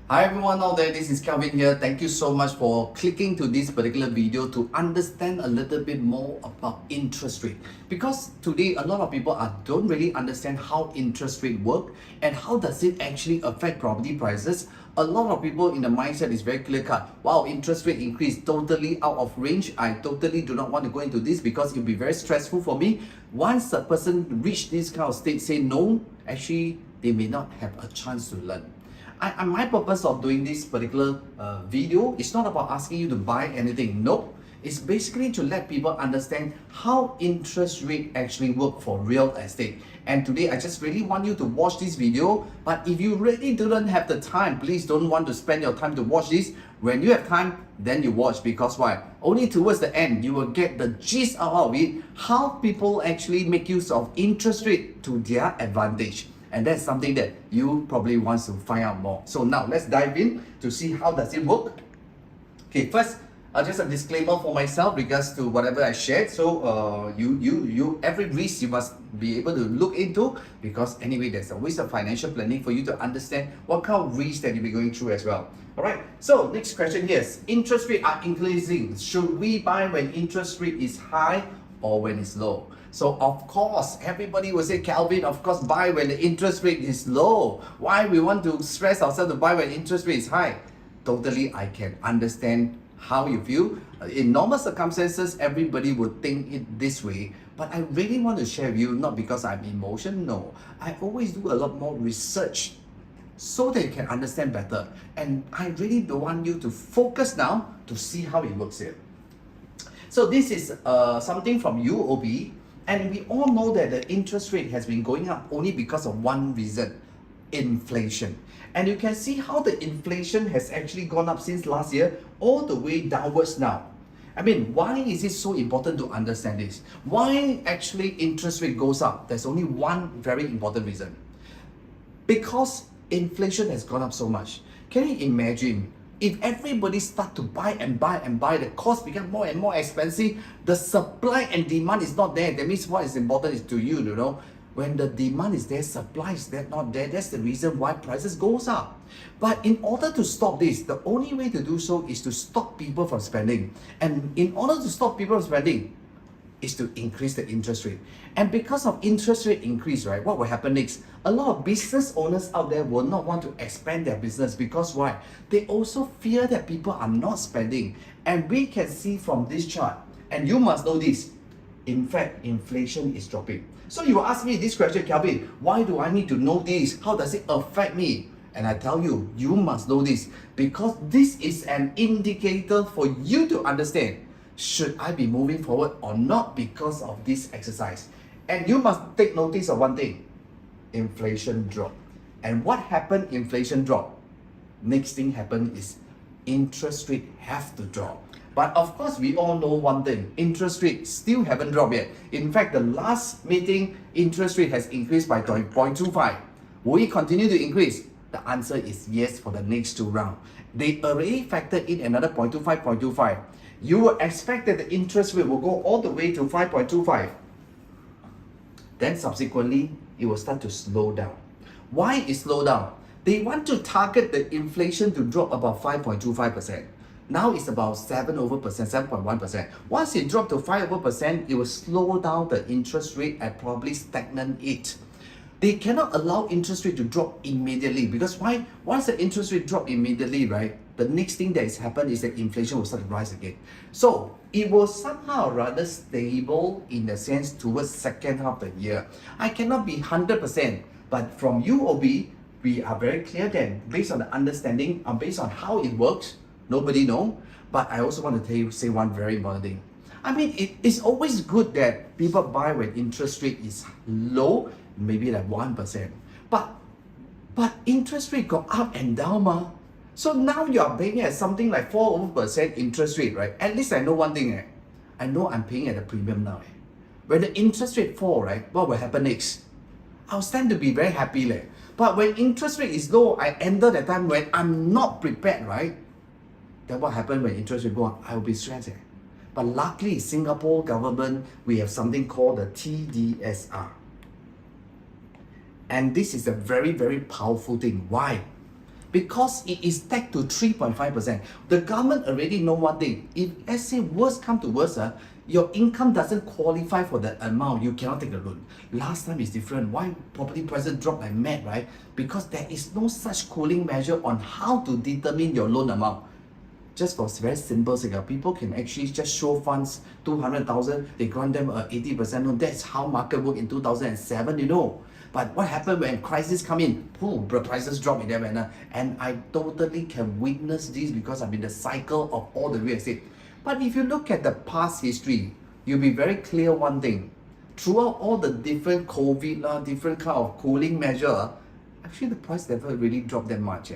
Hi everyone out there, this is Kelvin here. Thank you so much for clicking to this particular video to understand a little bit more about interest rate. Because today a lot of people don't really understand how interest rate work and how does it actually affect property prices. A lot of people in the mindset is very clear cut. Wow, interest rate increase totally out of range. I totally do not want to go into this because it will be very stressful for me. Once a person reach this kind of state, say no, actually they may not have a chance to learn. My purpose of doing this particular video is not about asking you to buy anything. Nope. It's basically to let people understand how interest rate actually work for real estate. And today I just really want you to watch this video. But if you really don't have the time, please don't want to spend your time to watch this. When you have time, then you watch, because why? Only towards the end you will get the gist out of it, how people actually make use of interest rate to their advantage. And that's something that you probably want to find out more. So now let's dive in to see how does it work. Okay, first, just a disclaimer for myself regards to whatever I shared. So every risk you must be able to look into, because anyway, there's always a financial planning for you to understand what kind of risk that you'll be going through as well. All right. So next question here is, interest rates are increasing. Should we buy when interest rate is high or when it's low? So of course, everybody will say, Calvin, of course, buy when the interest rate is low. Why we want to stress ourselves to buy when interest rate is high? Totally, I can understand how you feel. In normal circumstances, everybody would think it this way. But I really want to share with you, not because I'm emotional, no. I always do a lot more research so that you can understand better. And I really don't want you to focus now to see how it works here. So this is something from UOB. And we all know that the interest rate has been going up only because of one reason: inflation. And you can see how the inflation has actually gone up since last year all the way downwards now. I mean, why is it so important to understand this? Why actually interest rate goes up? There's only one very important reason. Because inflation has gone up so much. Can you imagine? If everybody start to buy and buy and buy, the cost become more and more expensive. The supply and demand is not there. That means what is important is to you, when the demand is there, supply is not there. That's the reason why prices goes up. But in order to stop this, the only way to do so is to stop people from spending. And in order to stop people from spending, is to increase the interest rate. And because of interest rate increase, right, what will happen next? A lot of business owners out there will not want to expand their business, because why? They also fear that people are not spending. And we can see from this chart, and you must know this, in fact, inflation is dropping. So you ask me this question, Kelvin, why do I need to know this? How does it affect me? And I tell you, you must know this, because this is an indicator for you to understand, should I be moving forward or not because of this exercise? And you must take notice of one thing: inflation drop. And what happened? Inflation drop. Next thing happened is interest rate have to drop. But of course, we all know one thing: interest rate still haven't dropped yet. In fact, the last meeting, interest rate has increased by 0.25. Will it continue to increase? The answer is yes for the next two rounds. They already factored in another 0.25. You would expect that the interest rate will go all the way to 5.25. Then subsequently, it will start to slow down. Why it slow down? They want to target the inflation to drop about 5.25%. Now it's about 7%. Once it drops to 5%, it will slow down the interest rate and probably stagnate it. They cannot allow interest rate to drop immediately, because why? Once the interest rate drop immediately, right, the next thing that is happened is that inflation will start to rise again. So it will somehow rather stable in the sense towards second half of the year. I cannot be 100%, but from UOB, we are very clear that based on the understanding and based on how it works, nobody know. But I also want to say one very important thing. I mean, it's always good that people buy when interest rate is low, maybe like 1%. But interest rate go up and down, ma. So now you are paying at something like 4% interest rate, right? At least I know one thing, I know I'm paying at a premium now. When the interest rate fall, right, what will happen next? I'll stand to be very happy. But when interest rate is low, I enter the time when I'm not prepared, right? Then what happens when interest rate go up? I will be stressed. But luckily, Singapore government, we have something called the TDSR. And this is a very, very powerful thing. Why? because it is tagged to 3.5%. The government already know one thing. If let's say worst come to worst, your income doesn't qualify for the amount, you cannot take the loan. Last time is different. Why property prices drop like mad, right? Because there is no such cooling measure on how to determine your loan amount. Just for very simple sake, people can actually just show funds 200,000, they grant them a 80% loan. That's how market worked in 2007, you know. But what happened when crisis come in? Boom, the prices drop in that manner. And I totally can witness this because I'm in the cycle of all the real estate. But if you look at the past history, you'll be very clear one thing. Throughout all the different COVID, different kind of cooling measure, actually the price never really dropped that much.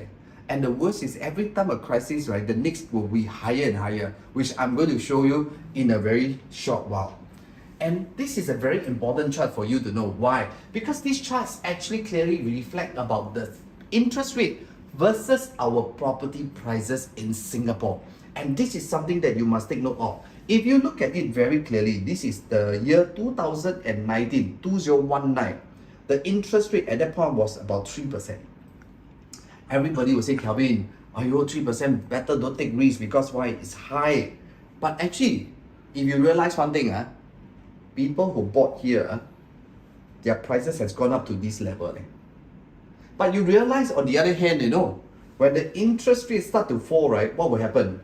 And the worst is every time a crisis, right, the next will be higher and higher, which I'm going to show you in a very short while. And this is a very important chart for you to know. Why? Because these charts actually clearly reflect about the interest rate versus our property prices in Singapore. And this is something that you must take note of. If you look at it very clearly, this is the year 2019, 2019. The interest rate at that point was about 3%. Everybody will say, Kelvin, ayo, 3% better don't take risk because why? It's high. But actually, if you realize one thing, people who bought here, their prices has gone up to this level. But you realize on the other hand, when the interest rates start to fall, right, what will happen?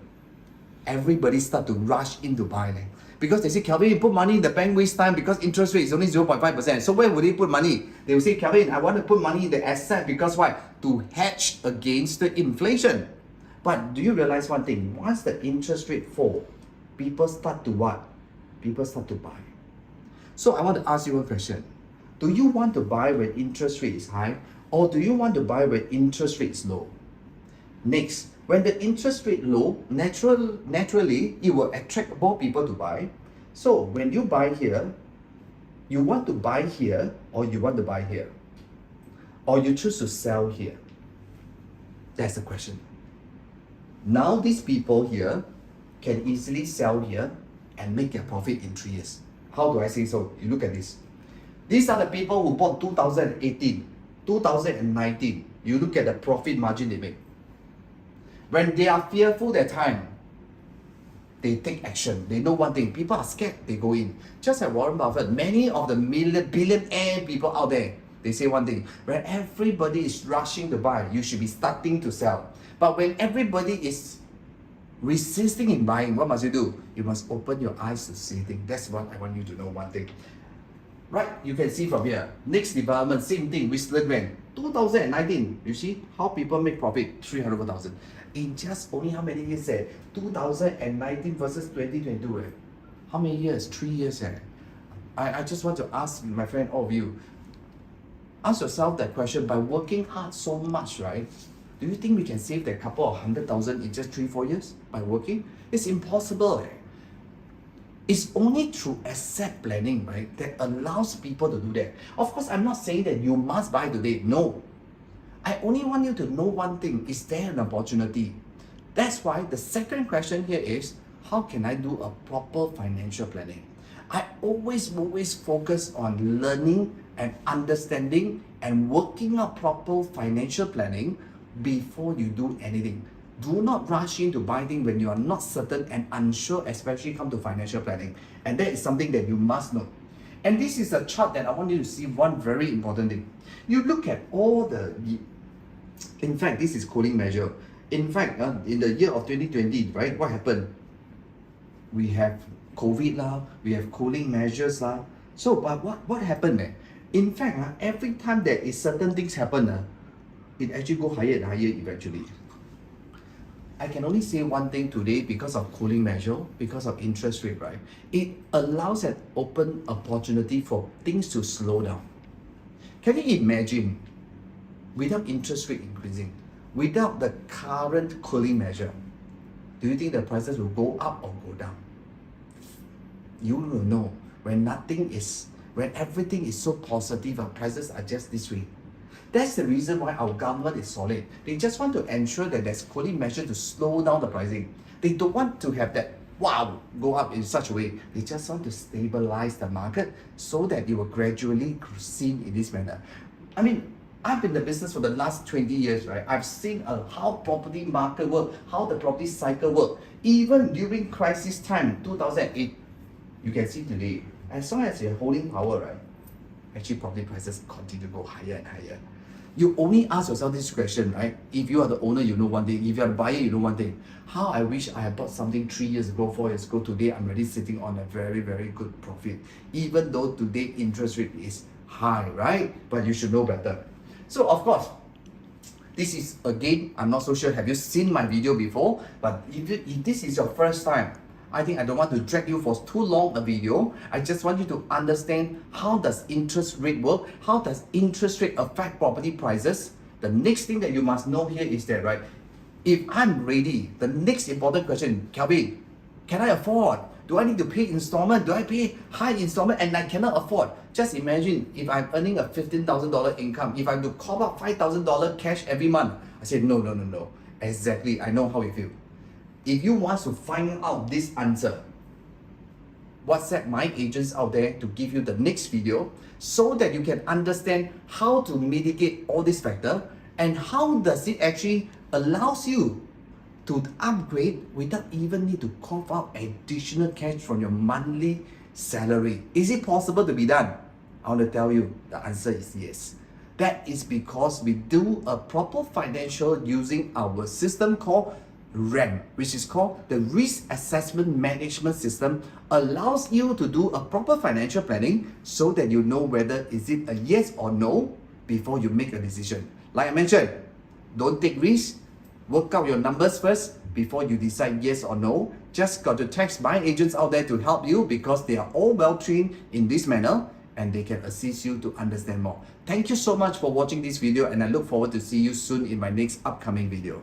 Everybody start to rush in to buy. Because they say, Kelvin, you put money in the bank, waste time because interest rate is only 0.5%. So where would they put money? They will say, Kelvin, I want to put money in the asset because why? To hedge against the inflation. But do you realize one thing? Once the interest rate fall, people start to what? People start to buy. So I want to ask you one question. Do you want to buy when interest rate is high, or do you want to buy when interest rate is low? Next, when the interest rate low, naturally it will attract more people to buy. So when you buy here, you want to buy here or you want to buy here? Or you choose to sell here? That's the question. Now these people here can easily sell here and make their profit in 3 years. How do I say so? You look at this. These are the people who bought 2018, 2019. You look at the profit margin they make. When they are fearful that time, they take action. They know one thing. People are scared, they go in. Just like Warren Buffett, many of the billionaire people out there, they say one thing. When everybody is rushing to buy, you should be starting to sell. But when everybody is resisting in buying, what must you do? You must open your eyes to see things. That's what I want you to know one thing. Right, you can see from here. Next development, same thing, Whistler Grand. 2019, you see how people make profit? 300,000. In just only how many years? 2019 versus 2022. How many years? 3 years. I just want to ask my friend, all of you, ask yourself that question. By working hard so much, right? Do you think we can save that couple of 100,000 in just 3-4 years by working? It's impossible. It's only through asset planning, right, that allows people to do that. Of course, I'm not saying that you must buy today. No. I only want you to know one thing. Is there an opportunity? That's why the second question here is, how can I do a proper financial planning? I always focus on learning and understanding and working out proper financial planning before you do anything. Do not rush in to buy things when you are not certain and unsure, especially come to financial planning. And that is something that you must know. And this is a chart that I want you to see one very important thing. You look at all in fact, this is cooling measure. In fact, in the year of 2020, right, what happened? We have COVID, we have cooling measures. So, but what happened? In fact, every time there is certain things happen, it actually go higher and higher eventually. I can only say one thing today because of cooling measure, because of interest rate, right? It allows an open opportunity for things to slow down. Can you imagine, without interest rate increasing, without the current cooling measure, do you think the prices will go up or go down? You will know when everything is so positive, our prices are just this way. That's the reason why our government is solid. They just want to ensure that there's cooling measure to slow down the pricing. They don't want to have that wow go up in such a way. They just want to stabilize the market so that it will gradually seen in this manner. I mean, I've been in the business for the last 20 years, right? I've seen how property market work, how the property cycle work. Even during crisis time, 2008, you can see today, as long as you're holding power, right? Actually, property prices continue to go higher and higher. You only ask yourself this question, right? If you are the owner, you know one thing. If you are the buyer, you know one thing. How I wish I had bought something 3 years ago, 4 years ago. Today, I'm already sitting on a very, very good profit. Even though today interest rate is high, right? But you should know better. So, of course, this is, again, I'm not so sure. Have you seen my video before? But if this is your first time, I think I don't want to drag you for too long a video. I just want you to understand how does interest rate work? How does interest rate affect property prices? The next thing that you must know here is that, right, if I'm ready, the next important question, Kelvin, can I afford? Do I need to pay installment? Do I pay high installment and I cannot afford? Just imagine if I'm earning a $15,000 income, if I have to call up $5,000 cash every month. I said, no. Exactly, I know how you feel. If you want to find out this answer, WhatsApp my agents out there to give you the next video so that you can understand how to mitigate all these factors and how does it actually allows you to upgrade without even need to cough out additional cash from your monthly salary. Is it possible to be done? I want to tell you the answer is yes. That is because we do a proper financial using our system called RAM, which is called the Risk Assessment Management System, allows you to do a proper financial planning so that you know whether is it a yes or no before you make a decision. Like I mentioned, don't take risks, work out your numbers first before you decide yes or no. Just got to text my agents out there to help you because they are all well trained in this manner and they can assist you to understand more. Thank you so much for watching this video and I look forward to see you soon in my next upcoming video.